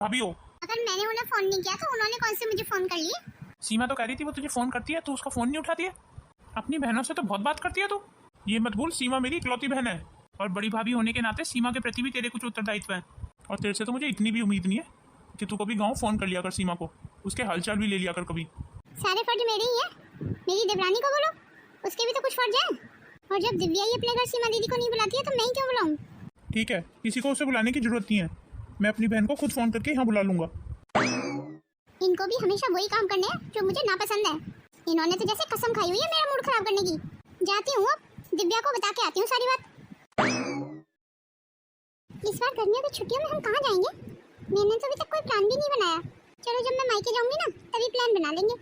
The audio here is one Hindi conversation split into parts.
भाभी हो। अगर मैंने उन्हें फोन नहीं किया तो उन्होंने कौन से मुझे फोन कर लिया? सीमा तो कह रही थी वो तुझे फोन करती है, तू उसका फोन नहीं उठाती है। अपनी बहनों से तो बहुत बात करती है तू। ये मत भूल, सीमा मेरी इकलौती बहन है और बड़ी भाभी होने के नाते सीमा के प्रति भी तेरे कुछ उत्तरदायित्व है। और तेरे से तो मुझे इतनी भी उम्मीद नहीं है कि तू कभी गाँव फोन कर लिया कर सीमा को, उसके हालचाल भी ले लिया कर कभी। सारे फर्ज मेरे ही है। मेरी देवरानी को बोलो, उसके भी तो कुछ फर्ज है। और जब दिव्या ही अपने घर सीमा दीदी को नहीं बुलाती है तो मैं ही क्यों बुलाऊं? ठीक है, किसी को उसे बुलाने की जरूरत नहीं है, मैं अपनी बहन को खुद फोन करके यहाँ बुला लूंगा। इनको भी हमेशा वही काम करने हैं जो मुझे नापसंद है। इन्होंने तो जैसे कसम खाई हुई है मेरा मूड खराब करने की। जाती हूँ, अब दिव्या को बता के आती हूँ सारी बात। इस बार गर्मियों की छुट्टियों में हम कहाँ जाएंगे? मैंने तो अभी तक कोई प्लान भी नहीं बनाया। चलो जब मैं मायके जाऊंगी ना तभी प्लान बना लेंगे,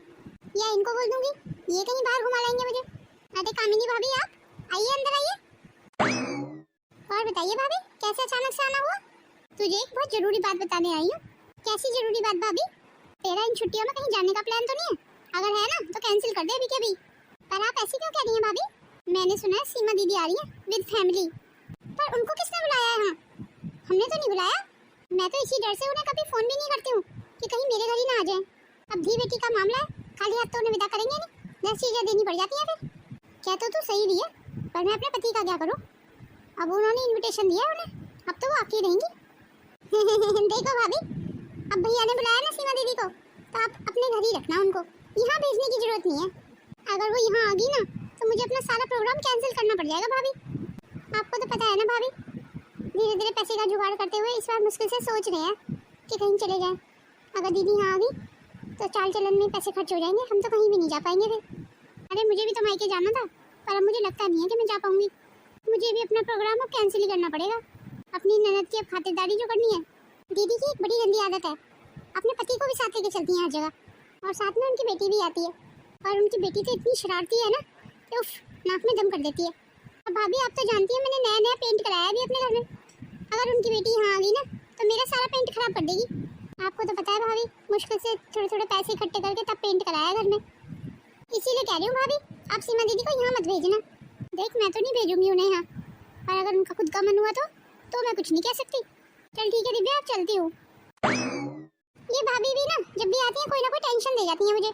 या इनको बोल दूंगी ये कहीं बाहर घुमा लाएंगे मुझे। अरे कामिनी भाभी, आप आइए, अंदर आइए। और बताइए भाभी, कैसे अचानक से आना हुआ? तुझे एक बहुत जरूरी बात बताने आई हूँ। कैसी जरूरी बात भाभी? तेरा इन छुट्टियों में कहीं जाने का प्लान तो नहीं है? अगर है ना तो कैंसिल कर दे अभी के अभी। पर आप ऐसी क्यों कह रही हैं भाभी? मैंने सुना है सीमा दीदी आ रही है विद फैमिली। पर उनको किसने बुलाया है? हमने तो नहीं बुलाया। मैं तो इसी डर से उन्हें कभी फोन भी नहीं करती हूँ कि कहीं मेरे घर ही ना आ जाए। अब धी बेटी का मामला है, खाली हाथ तो उन्हें विदा करेंगे नहीं, 10 चीजें देनी पड़ जाती हैं। फिर क्या तो तू सही रही है, पर मैं अपने पति का क्या करूँ? अब उन्होंने इन्विटेशन दिया है उन्हें, अब तो वो आके रहेंगी। देखो भाभी, अब भैया ने बुलाया ना सीमा दीदी को, तो आप अपने घर ही रखना उनको, यहाँ भेजने की जरूरत नहीं है। अगर वो यहाँ आ गई ना तो मुझे अपना सारा प्रोग्राम कैंसिल करना पड़ जाएगा भाभी। आपको तो पता है ना भाभी, धीरे धीरे पैसे का जुगाड़ करते हुए इस बार मुश्किल से सोच रहे हैं कि कहीं चले जाएं। अगर दीदी यहाँ आ गई तो चाल चलन में पैसे खर्च हो जाएंगे, हम तो कहीं भी नहीं जा पाएंगे फिर। अरे मुझे भी तो मायके जाना था, पर अब मुझे लगता नहीं है कि मैं जा पाऊंगी। मुझे भी अपना प्रोग्राम अब कैंसिल ही करना पड़ेगा। अपनी ननद की अब खातिरदारी जो करनी है। दीदी की एक बड़ी गंदी आदत है, अपने पति को भी साथ लेके चलती है हर जगह, और साथ में उनकी बेटी भी आती है। और उनकी बेटी तो इतनी शरारती है ना कि उफ, नाक में दम कर देती है। अब भाभी आप तो जानती है मैंने नया नया पेंट कराया भी अपने घर में। अगर उनकी बेटी यहाँ आ गई ना तो मेरा सारा पेंट खराब कर देगी। आपको तो पता है भाभी, मुश्किल से थोड़े थोड़े पैसे इकट्ठे करके तब पेंट कराया घर में। इसीलिए कह रही हूँ भाभी, आप सीमा दीदी को यहाँ मत भेजना। देख मैं तो नहीं भेजूंगी उन्हें यहाँ, पर अगर उनका खुद का मन हुआ तो मैं कुछ नहीं कह सकती। चल ठीक है दिव्या, आप चलती हूँ। ये भाभी भी ना जब भी आती है कोई ना कोई टेंशन दे जाती है मुझे।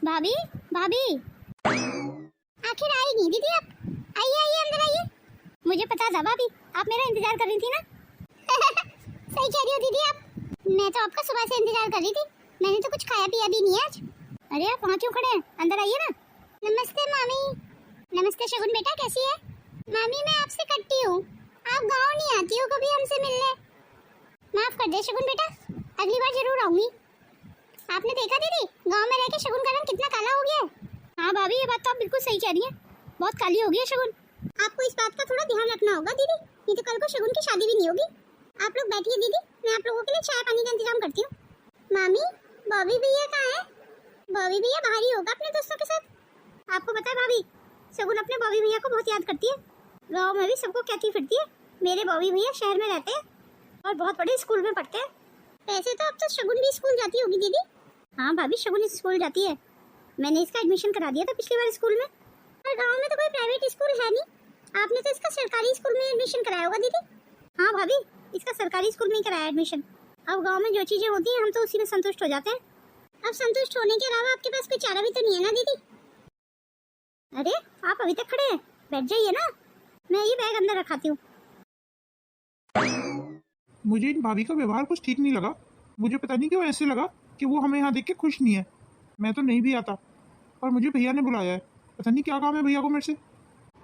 भाभी भाभी, आखिर आई नहीं दीदी आप? आइए आइए, अंदर आइए। मुझे पता था भाभी, आप मेरा इंतजार कर रही थी ना। सही कह रही हो दीदी आप, मैं तो आपका सुबह से इंतजार कर रही थी। मैंने तो कुछ खाया पिया भी नहीं है आज। अरे आप वहाँ क्यों खड़े हैं, अंदर आइए ना। नमस्ते मामी। नमस्ते शगुन बेटा, कैसी है? मामी मैं आपसे कट्टी हूँ, आप गाँव नहीं आती हो कभी हमसे मिलने। माफ कर दे शगुन बेटा, अगली बार जरूर आऊंगी। आपने देखा दीदी, गांव में रह के शगुन का रंग कितना काला हो गया है। हाँ भाभी, ये बात तो आप बिल्कुल सही कह रही हैं, बहुत काली हो गई है शगुन। आपको इस बात का थोड़ा ध्यान रखना होगा दीदी, नहीं तो कल को शगुन की शादी भी नहीं होगी। आप लोग बैठिए दीदी, मैं आप लोगों के लिए चाय पानी का इंतजाम करती हूँ। मामी, बॉबी भैया कहाँ है? बॉबी भैया बाहर ही होगा अपने दोस्तों के साथ। आपको पता है भाभी, शगुन अपने बॉबी भैया को बहुत याद करती है। गाँव में भी सबको कहती फिरती है मेरे बॉबी भैया शहर में रहते हैं और बहुत बड़े स्कूल में पढ़ते हैं। वैसे तो अब तो शगुन भी स्कूल जाती होगी दीदी। हाँ भाभी, शगुन स्कूल जाती है, मैंने इसका एडमिशन करा दिया था पिछली बार स्कूल में। और गांव में तो कोई प्राइवेट स्कूल है नहीं, आपने तो इसका सरकारी स्कूल में एडमिशन कराया होगा दीदी। हाँ भाभी, इसका सरकारी स्कूल में ही कराया एडमिशन। अब गांव में जो चीजें होती हैं हम तो उसी में संतुष्ट हो जाते हैं। अब संतुष्ट होने के अलावा आपके पास कोई चारा भी तो नहीं है ना दीदी। अरे आप अभी तक खड़े हैं, बैठ जाइए ना, मैं ये बैग अंदर रखाती हूँ। मुझे इन भाभी का व्यवहार कुछ ठीक नहीं लगा। मुझे पता नहीं क्यों ऐसे लगा कि वो हमें यहाँ देख के खुश नहीं है। मैं तो नहीं भी आता, और मुझे भैया ने बुलाया है, पता नहीं क्या काम है भैया को मेरे से।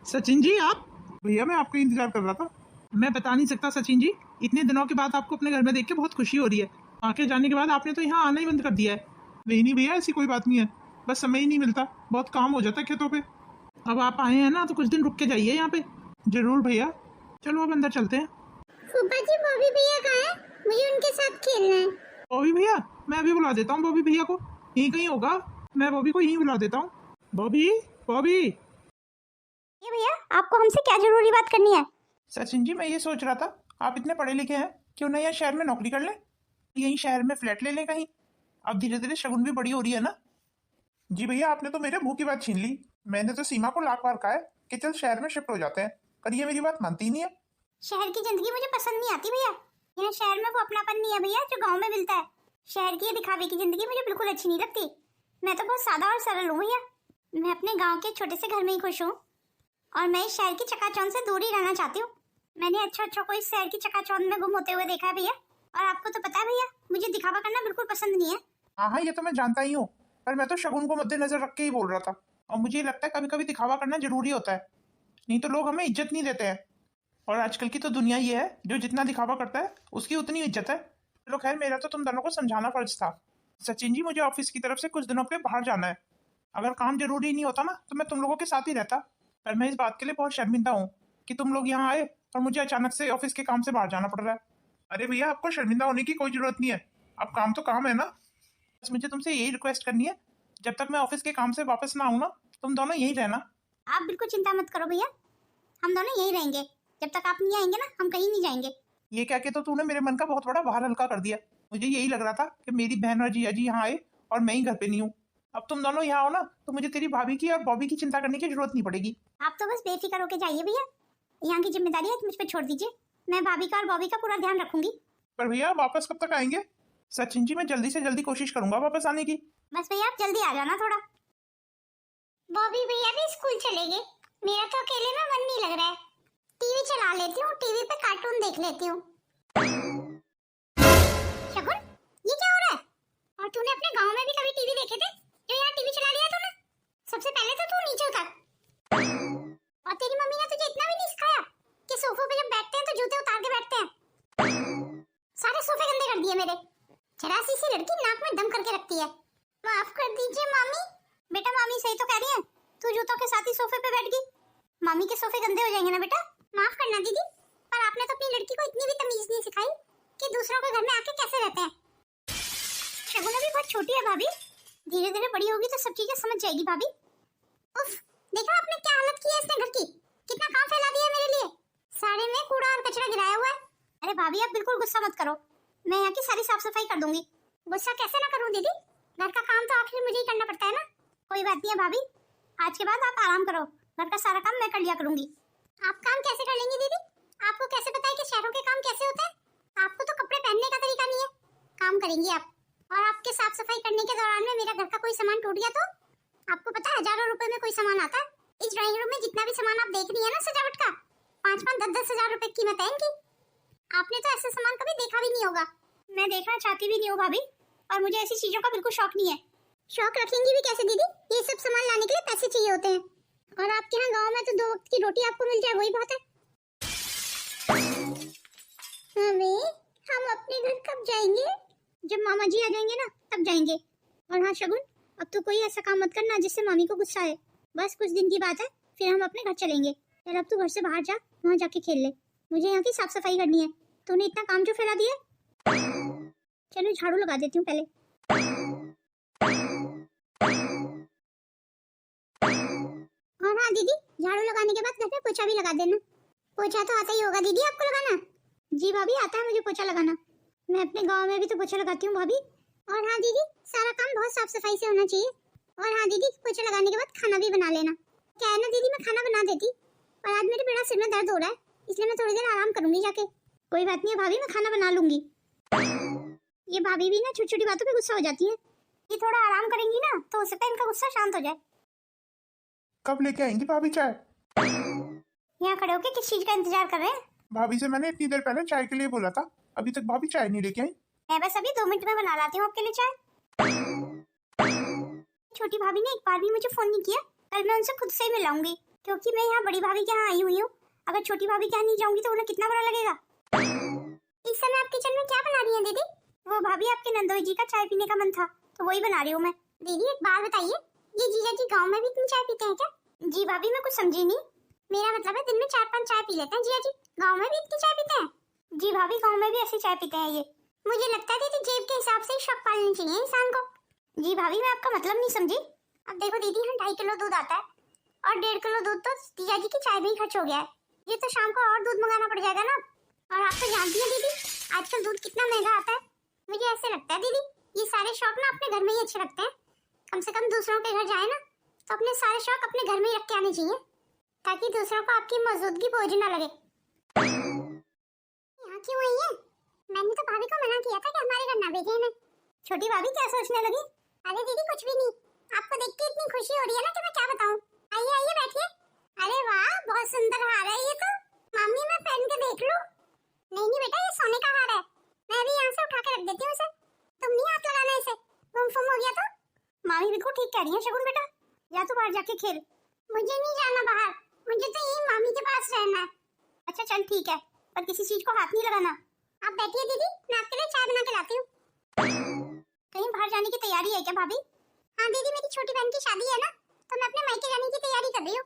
सचिन जी आप? भैया मैं आपका इंतजार कर रहा था। मैं बता नहीं सकता सचिन जी, इतने दिनों के बाद आपको अपने घर में देख के बहुत खुशी हो रही है। आके जाने के बाद आपने तो यहाँ आना ही बंद कर दिया है। नहीं भैया, ऐसी कोई बात नहीं है, बस समय ही नहीं मिलता, बहुत काम हो जाता है खेतों पे। अब आप आए हैं ना तो कुछ दिन रुक के जाइए यहाँ पे। जरूर भैया, चलो अब अंदर चलते हैं। फूफा जी, बॉबी भैया कहाँ है? मुझे उनके साथ खेलना है। बॉबी भैया, मैं अभी बुला देता हूँ बॉबी भैया को, यहीं कहीं होगा, मैं बॉबी को यहीं बुला देता हूँ। बॉबी बॉबी। ये भैया, आपको हमसे क्या जरूरी बात करनी है? सचिन जी मैं ये सोच रहा था, आप इतने पढ़े लिखे हैं, क्यों ना यहाँ शहर में नौकरी कर लें, यहीं शहर में फ्लैट ले लें कहीं। अब धीरे धीरे शगुन भी बड़ी हो रही है ना। जी भैया, आपने तो मेरे मुंह की बात छीन ली। मैंने तो सीमा को लाख बार कहा है कि चल शहर में शिफ्ट हो जाते हैं, पर ये मेरी बात मानती ही नहीं है। शहर की जिंदगी मुझे पसंद नहीं आती भैया, यहाँ शहर में वो अपनापन नहीं है भैया जो गांव में मिलता है। शहर की ये दिखावे की जिंदगी मुझे बिल्कुल अच्छी नहीं लगती। मैं तो बहुत सादा और सरल हूँ भैया। मैं अपने गांव के छोटे से घर में ही खुश हूँ और मैं इस शहर की चकाचौंध से दूर ही रहना चाहती हूँ। मैंने अच्छा को इस शहर की चकाचौंध में गुम होते हुए देखा है भैया। और आपको तो पता है भैया, मुझे दिखावा करना बिल्कुल पसंद नहीं है। हाँ हाँ, ये तो मैं जानता ही हूँ, पर मैं तो शगुन को मद्देनजर रख के ही बोल रहा था। और मुझे लगता है कभी कभी दिखावा करना जरूरी होता है, नहीं तो लोग हमें इज्जत नहीं देते हैं। और आजकल की तो दुनिया ये है, जो जितना दिखावा करता है उसकी उतनी इज्जत है। चलो खैर, मेरा तो तुम दोनों को समझाना फर्ज था। सचिन जी, मुझे ऑफिस की तरफ से कुछ दिनों के लिए बाहर जाना है। अगर काम जरूरी नहीं होता ना तो मैं तुम लोगों के साथ ही रहता, पर मैं इस बात के लिए बहुत शर्मिंदा हूँ कि तुम लोग यहाँ आए और मुझे अचानक से ऑफिस के काम से बाहर जाना पड़ रहा है। अरे भैया, आपको शर्मिंदा होने की कोई जरूरत नहीं है। अब काम तो काम है ना। बस मुझे तुमसे यही रिक्वेस्ट करनी है, जब तक मैं ऑफिस के काम से वापस ना आऊँ ना, तुम दोनों यही रहना। आप बिल्कुल चिंता मत करो भैया, हम दोनों यही रहेंगे। जब तक आप नहीं आएंगे ना, हम कहीं नहीं जाएंगे। ये क्या, तो तूने मेरे मन का बहुत बड़ा भार हल्का कर दिया। मुझे यही लग रहा था कि मेरी बहन और जिया जी यहाँ आए और मैं ही घर पे नहीं हूँ। अब तुम दोनों यहाँ हो ना, तो मुझे तेरी भाभी की और बॉबी की चिंता करने की जरूरत नहीं पड़ेगी। आप तो बस बेफिक्र होके जाइए भैया, यहाँ की जिम्मेदारी है मुझ पे छोड़ दीजिए। मैं भाभी का और बॉबी का पूरा ध्यान रखूंगी। पर भैया, वापस कब तक आएंगे? सचिन जी, मैं जल्दी से जल्दी कोशिश करूंगा वापस आने की। बस भैया आप जल्दी आ जाना थोड़ा। बॉबी भैया भी स्कूल चले गए, मेरा तो अकेले में मन नहीं लग रहा है। टीवी चला लेती हूँ, टीवी पे कार्टून देख लेती हूँ। शगुन, ये क्या हो रहा है? और तूने अपने गांव में भी कभी टीवी देखे थे जो यहाँ टीवी चला लिया तूने? सबसे पहले तो तू नीचे उतर। और तेरी मम्मी ने तुझे इतना भी नहीं सिखाया कि सोफों पे जब बैठते हैं तो जूते उतार के बैठते हैं? सारे सोफे गंदे कर दिए मेरे। जरा सी लड़की नाक में दम करके रखती है। माफ कर दीजिए मामी। बेटा मामी सही तो कह रही है, तू जूतों के साथ ही सोफे पे बैठ गई। मामी के सोफे गंदे हो जाएंगे ना बेटा। माफ करना दीदी, पर आपने तो अपनी लड़की को इतनी भी तमीज नहीं सिखाई कि दूसरों के घर में आके कैसे रहते हैं। शगुन अभी बहुत छोटी है भाभी, धीरे धीरे बड़ी होगी तो सब चीजें समझ जाएगी भाभी। उफ, देखा आपने क्या हालत की है इसने घर की? कितना काम फैला दिया है मेरे लिए। साड़े में कूड़ा और कचरा गिराया हुआ है। अरे भाभी आप बिल्कुल गुस्सा मत करो, मैं यहाँ की सारी साफ सफाई कर दूंगी। गुस्सा कैसे ना करूँ दीदी, घर का काम तो आखिर मुझे ही करना पड़ता है ना। कोई बात नहीं है भाभी, आज के बाद आप आराम करो, घर का सारा काम मैं कर लिया करूंगी। आप काम कैसे कर लेंगी दीदी? आपको कैसे पता है कि शहरों के काम कैसे होते हैं? आपको तो कपड़े पहनने का तरीका नहीं है। काम करेंगी आप, और आपके साफ सफाई करने के दौरान में मेरा घर का कोई सामान टूट गया तो आपको पता है हजारों रुपए में कोई सामान आता है। इस ड्राइंग रूम में जितना भी सामान आप देख रही है ना सजावट का, 5-5, 10-10 हजार रुपए की कीमत है इनकी। आपने तो ऐसे सामान कभी देखा भी नहीं होगा। मैं देखना चाहती भी नहीं हूँ भाभी, और मुझे ऐसी चीजों का बिल्कुल शौक नहीं है। शौक रखेंगी भी कैसे दीदी, ये सब सामान लाने के लिए पैसे चाहिए होते हैं, और आपके यहाँ गांव में तो 2 वक्त की रोटी आपको मिल जाए वही बहुत है। हम अपने घर कब जाएंगे? जब मामा जी आ जाएंगे ना तब जाएंगे। और हाँ शगुन, अब तो कोई ऐसा काम मत करना जिससे मामी को गुस्सा आए। बस कुछ दिन की बात है, फिर हम अपने घर चलेंगे। यार अब तू घर से बाहर जा, वहाँ जाके खेल ले। मुझे यहाँ की साफ सफाई करनी है। तूने इतना काम जो फैला दिया, चलो झाड़ू लगा देती हूँ पहले। और हाँ दीदी, झाड़ू लगाने के बाद घर पे पोछा भी लगा देना। पोछा तो आता ही होगा दीदी आपको लगाना? जी भाभी आता है मुझे पोछा लगाना, मैं अपने गांव में भी तो पोछा लगाती हूँ भाभी। और हाँ दीदी, सारा काम बहुत साफ सफाई से होना चाहिए। और हाँ दीदी, पोछा लगाने के बाद खाना भी बना लेना। क्या है ना दीदी, मैं खाना बना देती, पर आज मेरे बड़ा सिर में दर्द हो रहा है, इसलिए मैं थोड़ी देर आराम करूंगी जाके। कोई बात नहीं है भाभी, मैं खाना बना लूंगी। ये भाभी भी ना छोटी छोटी बातों पे गुस्सा हो जाती है। ये थोड़ा आराम करेंगी ना तो हो सकता है इनका गुस्सा शांत हो जाए। कब लेके आएंगी भाभी चाय? यहाँ खड़े होके किस चीज का इंतजार कर रहे हैं? भाभी से मैंने इतनी देर पहले चाय के लिए बोला था, अभी तक भाभी चाय नहीं लेके आई। मैं बस अभी 2 मिनट में बना लाती हूँ आपके लिए चाय। छोटी भाभी ने एक बार भी मुझे फोन नहीं किया। कल मैं उनसे खुद से ही मिलाऊंगी, क्योंकि मैं यहाँ बड़ी भाभी के यहाँ आई हुई हूँ। अगर छोटी भाभी के यहाँ नहीं जाऊंगी तो उन्हें कितना बुरा लगेगा। इस समय आप किचन में क्या बना रही हैं दीदी? वो भाभी आपके नंदोई जी का चाय पीने का मन था तो वही बना रही हूँ मैं। दीदी एक बात बताइए, ये जीजा जी गाँव में भी इतनी चाय पीते हैं क्या? जी भाभी मैं कुछ समझी नहीं। मेरा मतलब है दिन में 4-5 चाय पी लेते हैं जीजा जी, गाँव में भी इतनी चाय पीते हैं? जी भाभी गाँव में भी ऐसी चाय पीते हैं ये। मुझे लगता है दीदी जेब के हिसाब से ही शौक पालनी चाहिए इंसान को। जी भाभी मैं आपका मतलब नहीं समझी। अब देखो दीदी, यहाँ 2.5 किलो दूध आता है और 1.5 किलो दूध तो जीजा जी की चाय में ही खर्च हो गया है। ये तो शाम को और दूध मंगाना पड़ जाएगा ना। और आप तो जानती हैं दीदी आजकल दूध कितना महंगा आता है। मुझे ऐसे लगता है दीदी, ये सारे शौक ना अपने घर में ही अच्छे लगते हैं। कम से कम दूसरों के घर जाए ना तो अपने सारे शौक अपने घर में ही रख के आने चाहिए, ताकि दूसरों को आपकी मौजूदगी बोझ ना लगे। यहाँ क्यों आई है? ना भेजे ना। छोटी भाभी क्या सोचने लगी? अरे दीदी कुछ भी नहीं, आपको देख के इतनी खुशी हो रही है ना कि मैं क्या बताऊं। आइए आइए बैठिए। अरे वाह बहुत सुंदर हार है ये तो। मम्मी मैं पहन के देख लूं? नहीं नहीं बेटा ये सोने का हार है, मैं अभी यहाँ से उठा के रख देती हूँ इसे, तुम नहीं हाथ लगाना इसे, गुम हो गया तो। मामी बिल्कुल ठीक कह रही है शगुन बेटा, या तो बाहर जाके खेल। मुझे नहीं जाना बाहर, मुझे तो यही मामी के पास रहना है। अच्छा चल ठीक है, पर किसी चीज को हाथ नहीं लगाना। आप बैठिए दीदी, मैं आपके लिए चाय बना के लाती हूँ। कहीं बाहर जाने की तैयारी है क्या भाभी? हाँ दीदी मेरी छोटी बहन की शादी है ना, तो मैं अपने मायके जाने की तैयारी कर रही हूँ।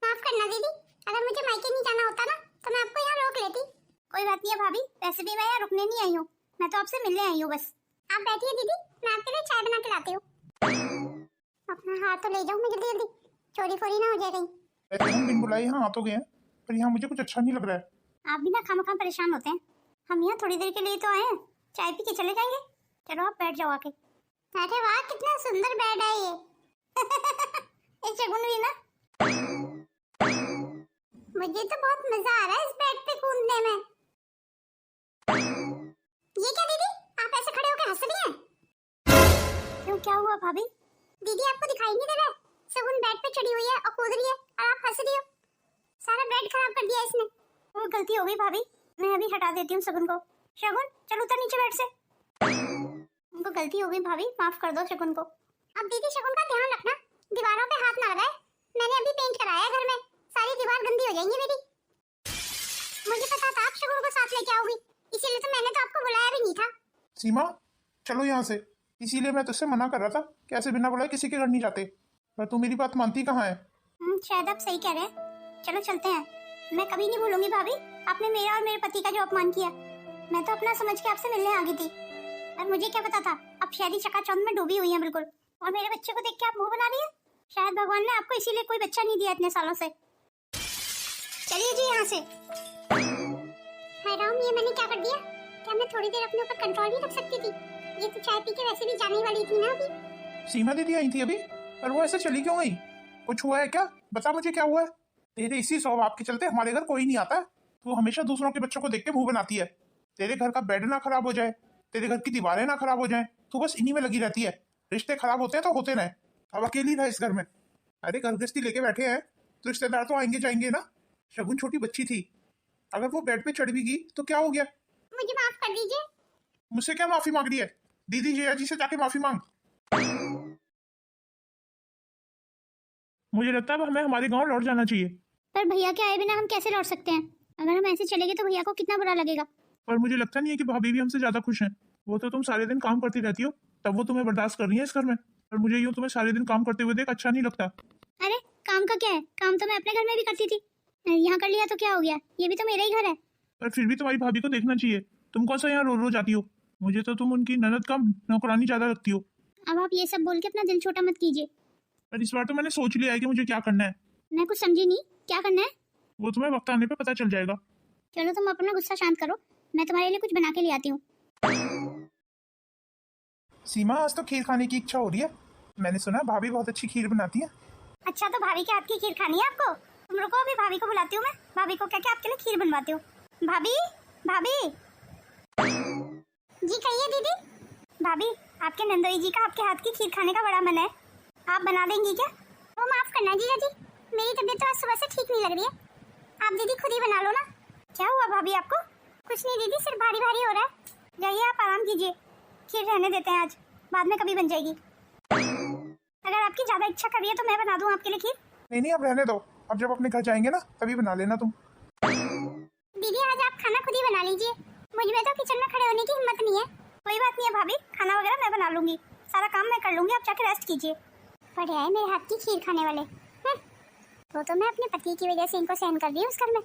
माफ करना दीदी, अगर मुझे मायके नहीं जाना होता ना तो मैं आपको यहाँ रोक लेती। कोई बात नहीं है भाभी, वैसे भी मैं यहाँ रुकने नहीं आई हूँ, मैं तो आपसे मिलने आई हूँ बस। आप बैठिए दीदी, मैं आपके लिए चाय बना के लाती हूँ। अपना हाथ तो ले जाऊँ मैं जल्दी जल्दी, चोरी फोरी ना हो जाए कहीं। हम बिन बुलाए यहाँ आ तो गए हैं, पर यहाँ मुझे कुछ अच्छा नहीं लग रहा है। आप भी ना खामखा परेशान होते हैं, हम यहाँ थोड़ी देर के लिए तो आए हैं, चाय पी के चले जाएंगे। चलो आप बैठ जाओ आके। अरे वाह कितना सुंदर बेड है ये। ये शगुन भी ना, मुझे तो बहुत मजा आ रहा है इस बेड पे कूदने में। ये क्या दीदी, आप ऐसे खड़े होकर हंस रही हैं? क्यों क्या हुआ भाभी? दीदी आपको दिखाई नहीं दे रहा है, शगुन बेड पे चढ़ी हुई है और कूद रही है और आप हंस रही हो। सारा बेड खराब कर दिया इसने। वो गलती हो गई भाभी, मैं अभी हटा देती हूँ शगुन को। शगुन चल उतर नीचे बेड से। उनको गलती हो गई भाभी, माफ कर दो शगुन को। अब दीदी शगुन का ध्यान रखना, दीवारों पे हाथ ना लगाए, मैंने अभी पेंट कराया है घर में, सारी दीवार गंदी हो जाएंगी मेरी। मुझे पता था आप शगुन को साथ लेके आओगी, इसीलिए तो मैंने तो आपको बुलाया भी नहीं था। सीमा चलो यहाँ से, इसीलिए मैं तुझसे मना कर रहा था कि ऐसे बिना बुलाए किसी के घर नहीं जाते, पर तू मेरी बात मानती कहाँ है। शायद आप सही कह रहे हैं, चलो चलते हैं। मैं कभी नहीं भूलूंगी भाभी, आपने मेरा और मेरे पति का जो अपमान किया। मैं तो अपना समझ के आपसे मिलने आ गई थी, और मुझे क्या पता था आप शादी चकाचौंध में डूबी हुई हैं बिल्कुल, और मेरे बच्चे को देख के आप मुंह बना रही हैं। शायद भगवान ने आपको इसीलिए कोई बच्चा नहीं दिया इतने सालों से। चलिए जी यहाँ से। हाय राम, ये मैंने क्या कर दिया? क्या मैं थोड़ी देर अपने ऊपर कंट्रोल नहीं रख सकती थी? ये तो चाय पी के वैसे भी जाने वाली थी ना अभी। सीमा दीदी आई थी अभी, पर वो ऐसे चली क्यों गई? कुछ हुआ है क्या? बता मुझे क्या हुआ है। तेरे इसी स्वभाव के चलते हमारे घर कोई नहीं आता। तू हमेशा दूसरों के बच्चों को देख के मुंह बनाती है। तेरे घर का बेड ना खराब हो जाए, तेरे घर की दीवारें ना खराब हो जाए, तू बस इन्हीं में लगी रहती है। रिश्ते खराब होते हैं तो होते रहे, अब अकेली रह इस घर में। अरे घर गृहस्थी लेके बैठे हैं तो रिश्तेदार तो आएंगे जाएंगे ना। शगुन छोटी बच्ची थी, अगर वो बेड पे चढ़ भी गई तो क्या हो गया? मुझे माफ कर दीजिए। मुझसे क्या माफी मांग रही है? दीदी जया जी से जाके माफी मांग। मुझे लगता है हमें हमारे गांव लौट जाना चाहिए। पर भैया के आए बिना हम कैसे लौट सकते हैं? अगर हम ऐसे चले गए तो भैया को कितना बुरा लगेगा। पर मुझे लगता नहीं है कि भाभी भी हमसे ज्यादा खुश हैं। वो तो तुम सारे दिन काम करती रहती हो, तब वो तुम्हें बर्दाश्त कर रही है इस घर में, और मुझे यूं तुम्हें सारे दिन काम करते हुए देख अच्छा नहीं लगता। अरे काम का क्या है, काम तो मैं अपने घर में भी करती थी, यहाँ कर लिया तो क्या हो गया, ये भी तो मेरा ही घर है। पर फिर भी तुम्हारी भाभी को देखना चाहिए, तुम कौन सा यहाँ रोज रोज आती हो? मुझे तो तुम उनकी ननद कम नौकरानी ज्यादा लगती हो। अब आप ये सब बोल के अपना दिल छोटा मत कीजिए। पर इस बार तो मैंने सोच लिया है कि मुझे क्या करना है। मैं कुछ समझी नहीं, क्या करना है? वो तुम्हें वक्त आने पे पता चल जाएगा। चलो तुम अपना गुस्सा शांत करो, मैं तुम्हारे लिए कुछ बना के ले आती हूँ। सीमा आज तो खीर खाने की इच्छा हो रही है, मैंने सुना भाभी बहुत अच्छी खीर बनाती है। अच्छा तो भाभी के हाथ की खीर खानी है आपको? तुम रुको, अभी भाभी को बुलाती हूँ मैं, भाभी को क्या क्या आपके लिए खीर बनवाती हूँ। भाभी भाभी जी कहिए दीदी। भाभी आपके नंदोई जी का आपके हाथ की खीर खाने का बड़ा मन है, आप बना देंगी क्या? वो माफ करना जीजा जी, मेरी तबीयत तो आज सुबह से ठीक नहीं लग रही है, आप दीदी खुद ही बना लो ना। क्या हुआ भाभी आपको? कुछ नहीं दीदी, सिर्फ भारी भारी हो रहा है, जाइए आप आराम कीजिए, खीर रहने देते हैं आज, बाद में कभी बन जाएगी। अगर आपकी ज्यादा इच्छा कर रही है तो मैं बना दूं आपके लिए खीर। नहीं नहीं अब रहने दो, अब जब अपने घर जाएंगे ना तभी बना लेना तुम। दीदी आज आप खाना खुद ही बना लीजिए, मुझ में तो किचन में खड़े होने की हिम्मत नहीं है। कोई बात नहीं है भाभी, खाना वगैरह मैं बना लूंगी, सारा काम मैं कर लूंगी, आप जाके रेस्ट कीजिए। बढ़िया है मेरे हाथ की खीर खाने वाले। तो मैं अपने पति की वजह से इनको सहन कर रही हूँ उस घर में।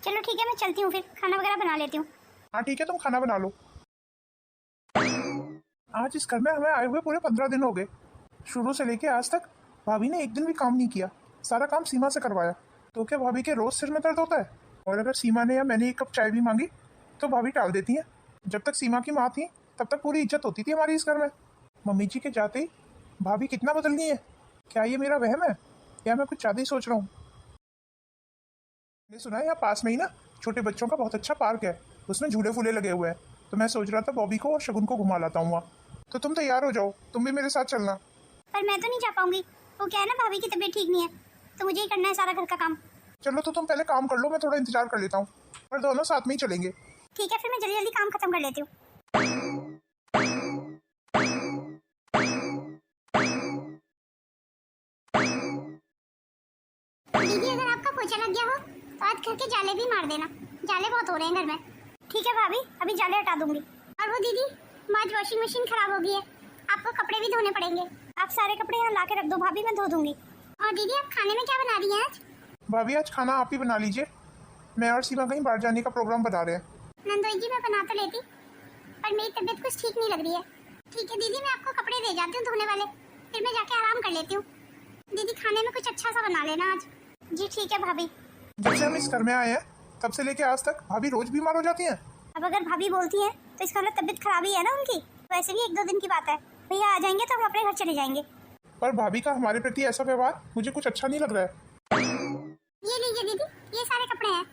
चलो ठीक है मैं चलती हूँ, फिर खाना वगैरह बना लेती हूँ। हाँ ठीक है तुम खाना बना लो। आज इस घर में हमें आए हुए पूरे 15 दिन हो गए, शुरू से लेके आज तक भाभी ने एक दिन भी काम नहीं किया, सारा काम सीमा से करवाया। तो क्या भाभी के रोज सिर में दर्द होता है? और अगर सीमा ने या मैंने एक कप चाय भी मांगी तो भाभी टाल देती हैं। जब तक सीमा की माँ थी तब तक पूरी इज्जत होती थी हमारी इस घर में। मम्मी जी के जाते ही भाभी कितना बदल गई है। क्या ये मेरा वहम है या मैं कुछ ज्यादा ही सोच रहा हूँ? मैंने सुना है यहाँ पास में ही ना छोटे बच्चों का बहुत अच्छा पार्क है, उसमें झूले फूले लगे हुए हैं, तो मैं सोच रहा था बॉबी को और शगुन को घुमा लाता हूँ वहाँ। तो तुम तैयार हो जाओ, तुम भी मेरे साथ चलना। पर मैं तो नहीं जा पाऊंगी, वो क्या है ना, भाभी की तबीयत ठीक नहीं है, तो मुझे ही करना है सारा घर का काम। चलो तो तुम पहले काम कर लो, मैं थोड़ा इंतजार कर लेता हूँ, और दोनों साथ में ही चलेंगे। ठीक है, फिर मैं जल्दी जल्दी काम खत्म कर लेती हूँ। दीदी अगर आपका पोछा लग गया हो तो आज घर के जाले भी मार देना, जाले बहुत हो रहे हैं घर में। ठीक है भाभी, अभी जाले हटा दूंगी। और वो दीदी, आज वॉशिंग मशीन खराब हो गई है, आपको कपड़े भी धोने पड़ेंगे। आप सारे कपड़े यहाँ ला के रख दो भाभी, मैं धो दूंगी। और दीदी आप खाने में क्या बना रही हैं आज? भाभी आज खाना आप ही बना लीजिए, मैं और सीमा कहीं बाहर जाने का प्रोग्राम बना रहे हैं। नंदोई जी मैं बना तो लेती, पर मेरी तबीयत कुछ ठीक नहीं लग रही है। ठीक है दीदी, मैं आपको कपड़े दे जाती हूँ धोने वाले, फिर मैं जाके आराम कर लेती हूँ। दीदी खाने में कुछ अच्छा सा बना लेना आज। जी ठीक है भाभी। जब से हम इस घर में आए हैं तब से लेके आज तक भाभी रोज बीमार हो जाती हैं। अब अगर भाभी बोलती है तो इसका मतलब तबीयत खराब ही है ना उनकी। वैसे भी 1-2 दिन की बात है, भैया आ जाएंगे तो हम अपने घर चले जाएंगे। पर भाभी का हमारे प्रति ऐसा व्यवहार मुझे कुछ अच्छा नहीं लग रहा है। ये लीजिए दीदी, ये सारे कपड़े हैं,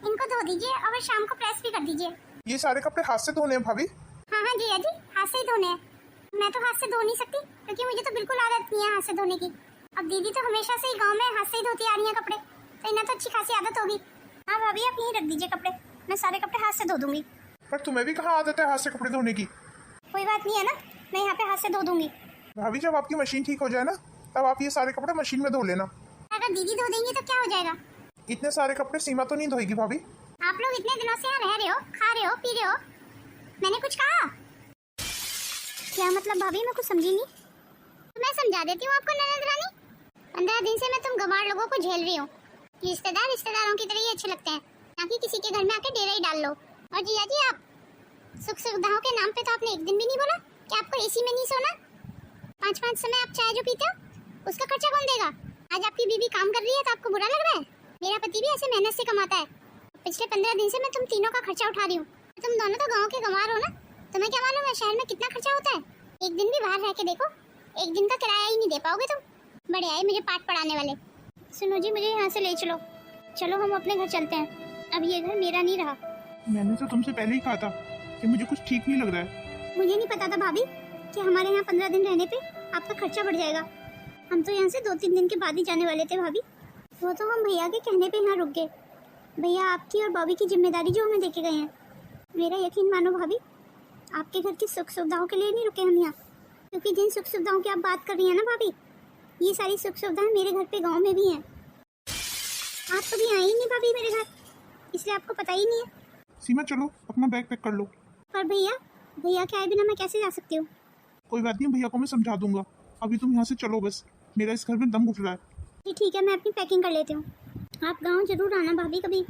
इनको धो दीजिए और शाम को प्रेस भी कर दीजिए। ये सारे कपड़े हाथ से धोने हैं भाभी? हाँ हाँ जी जी, हाथ से ही धोने हैं। मैं तो हाथ से धो नहीं सकती क्योंकि मुझे तो बिल्कुल आदत नहीं है हाथ से धोने की। अब दीदी तो हमेशा से ही गाँव में हाथ से ही धोती आ रही है कपड़े, तो इन्हें तो अच्छी खासी आदत होगी। हाँ भाभी आप यहीं रख दीजिए कपड़े, मैं सारे कपड़े हाथ से धो दूंगी। पर तुम्हें भी कहाँ आदत है हाथ से कपड़े धोने की? कोई बात नहीं है ना, मैं यहाँ पे हाथ से धो दूंगी। भाभी जब आपकी मशीन ठीक हो जाए ना, तब आप ये सारे कपड़े मशीन में धो लेना। अगर दीदी धो देंगी तो क्या हो जाएगा? इतने सारे कपड़े सीमा तो नहीं धोएगी भाभी। आप लोग इतने दिनों से यहाँ रह रहे हो, खा रहे हो, पी रहे हो, मैंने कुछ कहा क्या? मतलब भाभी मैं कुछ समझी नहीं। तो मैं समझा देती हूँ आपको ननद रानी। 15 दिन से मैं तुम गंवार लोगों को झेल रही हूँ। रिश्तेदार रिश्तेदारों की तरह ही अच्छे लगते हैं, ना कि किसी के घर में आके डेरा ही डाल लो। और जिया जी आप सुख सुविधाओं के नाम पे तो आपने एक दिन भी नहीं बोला कि आपको एसी में नहीं सोना। 5-5 समय आप चाय जो पीते हो उसका खर्चा कौन देगा? आज आपकी बीवी काम कर रही है तो आपको बुरा लग रहा है? मेरा पति भी ऐसे मेहनत से कमाता है, पिछले 15 दिन से मैं तुम तीनों का खर्चा उठा रही हूँ। तुम दोनों तो गाँव के गंवार हो ना, तुम्हें क्या मालूम है शहर में कितना खर्चा होता है? एक दिन भी बाहर रह के देखो, एक दिन का किराया ही नहीं दे पाओगे तुम। बड़े आए मुझे पाठ पढ़ाने वाले। सुनो जी, मुझे यहाँ से ले चलो, चलो हम अपने घर चलते हैं, अब ये घर मेरा नहीं रहा। मैंने तो तुमसे पहले ही कहा था कि मुझे कुछ ठीक नहीं लग रहा है। मुझे नहीं पता था भाभी कि हमारे यहाँ 15 दिन रहने पे आपका खर्चा बढ़ जाएगा। हम तो यहाँ से 2-3 दिन के बाद ही जाने वाले थे भाभी। वो तो हम भैया के कहने पे यहाँ रुक गए। भैया आपकी और बॉबी की जिम्मेदारी जो हमें देके गए हैं। मेरा यकीन मानो भाभी, आपके घर की सुख सुविधाओं के लिए नहीं रुके हम यहाँ, क्योंकि जिन सुख सुविधाओं की आप बात कर रही हैं ना भाभी, ये सारी सुख सुविधाएं मेरे घर पे गाँव में भी हैं। आप कभी आई नहीं भाभी मेरे घर, इसलिए आपको पता ही नहीं है। सीमा चलो अपना बैग पैक कर लो। पर भैया के आए बिना मैं कैसे जा सकती हूँ? कोई बात नहीं, भैया को मैं समझा दूंगा। अभी तुम यहाँ से चलो बस, मेरा इस घर में दम घुट रहा है। जी ठीक है, मैं अपनी पैकिंग कर लेती हूँ। आप गांव जरूर आना भाभी कभी,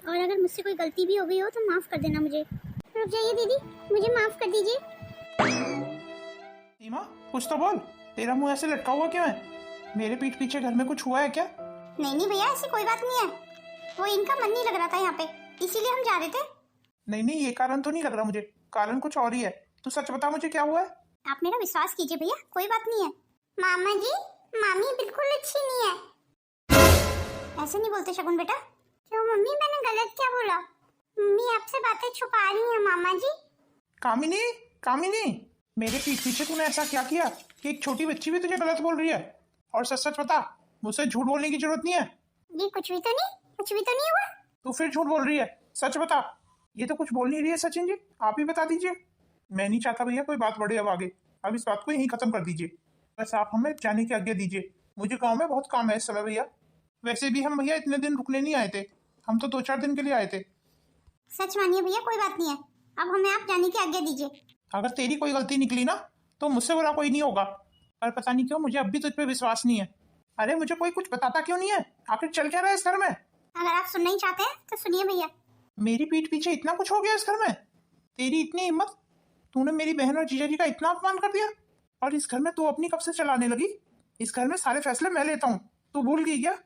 और अगर मुझसे कोई गलती भी हो गई हो तो माफ़ कर देना मुझे। रुक जाइए दीदी, मुझे माफ़ कर दीजिए। सीमा कुछ तो बोल, तेरा मुंह ऐसे लटका हुआ क्यों है? मेरे पीठ पीछे घर में कुछ हुआ है क्या? नहीं भैया, ऐसी कोई बात नहीं है, वो इनका मन नहीं लग रहा था यहाँ पे, इसीलिए हम जा रहे थे। नहीं ये कारण तो नहीं लग रहा मुझे, कारण कुछ और ही है। तू सच बता मुझे क्या हुआ है? आप मेरा विश्वास कीजिए भैया, कोई बात नहीं है। मामा जी, मामी बिल्कुल अच्छी नहीं है। ऐसे नहीं बोलते शगुन बेटा। क्यों मम्मी, मैंने गलत क्या बोला? मम्मी आपसे बातें छुपा रही हैं मामा जी। कामिनी, मेरे पीठ पीछे तूने ऐसा क्या किया कि एक छोटी बच्ची भी तुझे गलत बोल रही है? और सच सच बता, मुझसे झूठ बोलने की जरूरत नहीं है। ये कुछ भी तो नहीं हुआ। तू फिर झूठ बोल रही है, सच बता। ये तो कुछ बोल नहीं रही है सचिन जी, आप ही बता दीजिए। मैं नहीं चाहता भैया कोई बात बढ़े अब आगे, अब इस बात को यहीं खत्म कर दीजिए। बस आप हमें जाने की आज्ञा दीजिए, मुझे गाँव में बहुत काम है इस समय भैया। वैसे भी हम भैया इतने दिन रुकने नहीं आए थे, हम तो 2-4 दिन के लिए आए थे। सच मानिए भैया, कोई बात नहीं है, अब हमें आप जाने की आज्ञा दीजिए। अगर तेरी कोई गलती निकली ना तो मुझसे बुरा कोई नहीं होगा, पर पता नहीं क्यों मुझे अब भी तुझ पे विश्वास नहीं है। अरे मुझे कोई कुछ बताता क्यों नहीं है? आखिर चल क्या रहा है इस घर में? अगर आप सुनना ही चाहते हैं तो सुनिए भैया। मेरी पीठ पीछे इतना कुछ हो गया इस घर में, तेरी इतनी हिम्मत, तूने मेरी बहन और जीजा जी का इतना अपमान कर दिया, और इस घर में तू अपनी कब से चलाने लगी? इस घर में सारे फैसले मैं लेता हूँ, तू भूल गई क्या?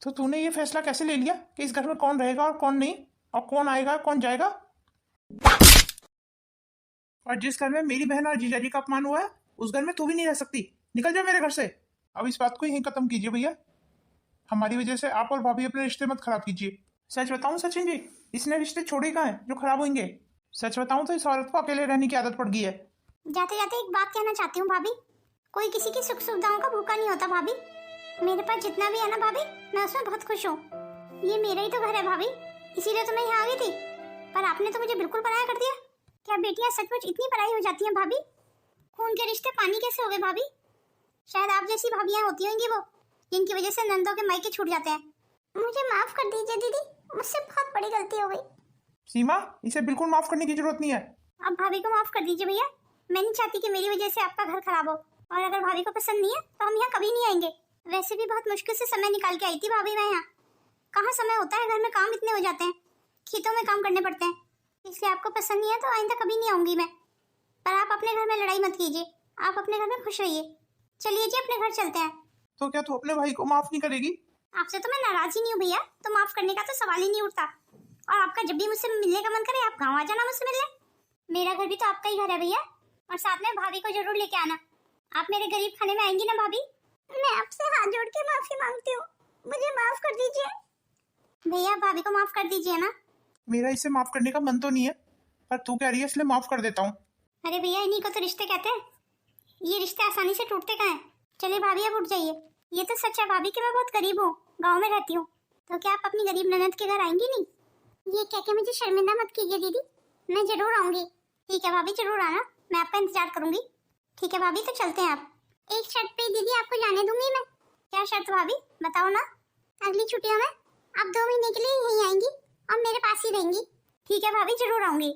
तो तूने ये फैसला कैसे ले लिया कि इस घर में कौन रहेगा और कौन नहीं, और कौन आएगा कौन जाएगा? और जिस घर में मेरी बहन और जीजा जी का अपमान हुआ है उस घर में तू भी नहीं रह सकती, निकल जा मेरे घर से। अब इस बात को यहीं खत्म कीजिए भैया, हमारी वजह से आप और भाभी अपने रिश्ते मत खराब कीजिए। सच बताऊं सचिन जी, इसने रिश्ते छोड़े कहाँ हैं जो खराब होंगे? सच बताऊं तो इस औरत को अकेले रहने की आदत पड़ गई है। जाते जाते एक बात कहना चाहती हूँ भाभी, कोई किसी की सुख सुविधाओं का भूखा नहीं होता भाभी। मेरे पास जितना भी है ना भाभी, मैं उसमें बहुत खुश हूँ। ये मेरा ही तो घर है भाभी, इसीलिए तो मैं यहाँ आ गई थी। पर आपने तो मुझे बिल्कुल पराया कर दिया। क्या बेटियां सचमुच इतनी पराई हो जाती हैं भाभी? खून के रिश्ते पानी कैसे हो गए भाभी? शायद आप जैसी भाभियां होती होंगी वो, जिनकी वजह से नंदों के मायके छूट जाते हैं। मुझे माफ कर दीजिए दीदी, मुझसे बहुत बड़ी गलती हो गई। सीमा, इसे बिल्कुल माफ करने की जरूरत नहीं है। अब भाभी को माफ कर दीजिए भैया। मैं नहीं चाहती कि मेरी वजह से आपका घर खराब हो, और अगर भाभी को पसंद नहीं है तो हम यहाँ कभी नहीं आएंगे। वैसे भी बहुत मुश्किल से समय निकाल के आई थी भाभी मैं यहाँ। कहाँ समय होता है, घर में काम इतने हो जाते हैं, खेतों में काम करने पड़ते हैं, इसलिए आपको पसंद नहीं है तो आइंदा कभी नहीं आऊंगी मैं। पर आप अपने घर में लड़ाई मत कीजिए, आप अपने घर में खुश रहिए। चलिए जी अपने घर चलते हैं। तो क्या तू अपने भाई को माफ नहीं करेगी? आपसे तो मैं नाराज ही नहीं हूँ भैया, तो माफ करने का तो सवाल ही नहीं उठता। और आपका जब भी मुझसे मिलने का मन करे आप गाँव आ जाना मुझसे मिलने। मेरा घर भी तो आपका ही घर है भैया, और साथ में भाभी को जरूर लेके आना। आप मेरे गरीब खाने में आएंगी ना भाभी? मैं आपसे हाथ जोड़ के माफी मांगती हूँ, मुझे माफ कर दीजिए। भैया भाभी को माफ कर दीजिए ना। मेरा इसे माफ करने का मन तो नहीं है, पर तू कह रही है इसलिए माफ कर देता हूँ। अरे भैया इन्हीं को तो रिश्ते कहते हैं, ये रिश्ते आसानी से टूटते कहाँ हैं। चलिए भाभी अब उठ जाइए। ये तो सच है भाभी कि मैं बहुत गरीब हूँ, गाँव में रहती हूँ, तो क्या आप अपनी गरीब ननद के घर आएंगी नहीं? ये कह के मुझे शर्मिंदा मत कीजिए दीदी, मैं जरूर आऊंगी। ठीक है भाभी जरूर आना, मैं आपका इंतजार करूंगी। ठीक है भाभी तो चलते हैं आप। एक शर्त पे दीदी आपको जाने दूंगी मैं। क्या शर्त भाभी बताओ ना? अगली छुट्टियों में आप 2 महीने के लिए यहीं आएंगी और मेरे पास ही रहेंगी। ठीक है भाभी जरूर आऊंगी।